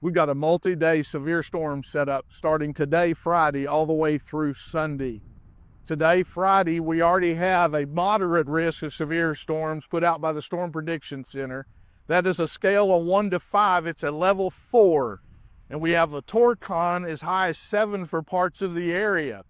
We've got a multi-day severe storm set up starting today, Friday, all the way through Sunday. Today, Friday, we already have a moderate risk of severe storms put out by the Storm Prediction Center. That is a scale of 1 to 5. It's a level 4. And we have a Torcon as high as 7 for parts of the area.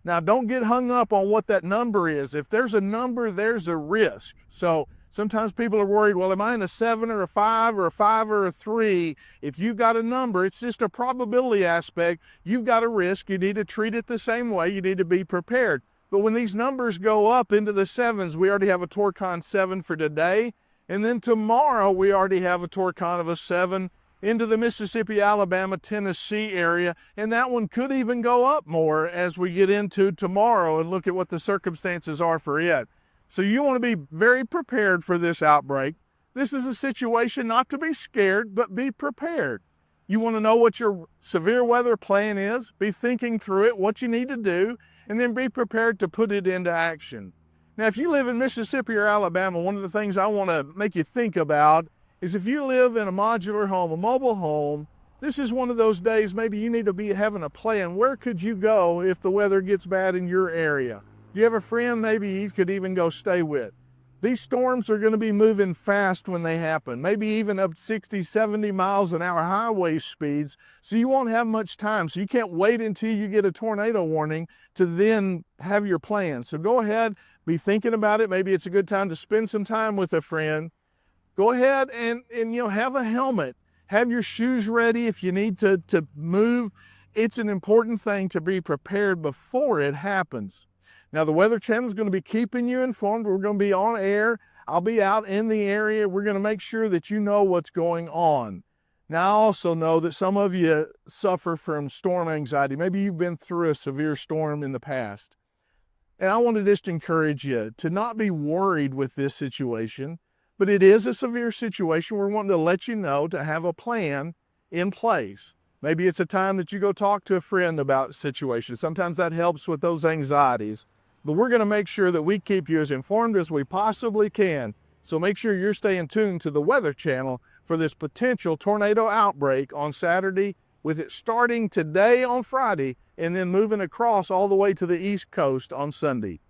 Now, don't get hung up on what that number is. If there's a number, there's a risk. So sometimes people are worried, well, am I in a 7 or a 5 or a 5 or a 3? If you've got a number, it's just a probability aspect. You've got a risk. You need to treat it the same way. You need to be prepared. But when these numbers go up into the 7s, we already have a Torcon 7 for today. And then tomorrow, we already have a Torcon of a 7 into the Mississippi, Alabama, Tennessee area. And that one could even go up more as we get into tomorrow and look at what the circumstances are for it. So you want to be very prepared for this outbreak. This is a situation not to be scared, but be prepared. You want to know what your severe weather plan is, be thinking through it, what you need to do, and then be prepared to put it into action. Now, if you live in Mississippi or Alabama, one of the things I want to make you think about is if you live in a modular home, a mobile home, this is one of those days maybe you need to be having a plan. Where could you go if the weather gets bad in your area? Do you have a friend maybe you could even go stay with? These storms are going to be moving fast when they happen, maybe even up 60, 70 miles an hour highway speeds. So you won't have much time. So you can't wait until you get a tornado warning to then have your plan. So go ahead, be thinking about it. Maybe it's a good time to spend some time with a friend. Go ahead and have a helmet. Have your shoes ready if you need to move. It's an important thing to be prepared before it happens. Now, the Weather Channel is going to be keeping you informed. We're going to be on air. I'll be out in the area. We're going to make sure that you know what's going on. Now, I also know that some of you suffer from storm anxiety. Maybe you've been through a severe storm in the past. And I want to just encourage you to not be worried with this situation, but it is a severe situation. We're wanting to let you know to have a plan in place. Maybe it's a time that you go talk to a friend about a situation. Sometimes that helps with those anxieties. But we're going to make sure that we keep you as informed as we possibly can. So make sure you're staying tuned to the Weather Channel for this potential tornado outbreak on Saturday, with it starting today on Friday and then moving across all the way to the East Coast on Sunday.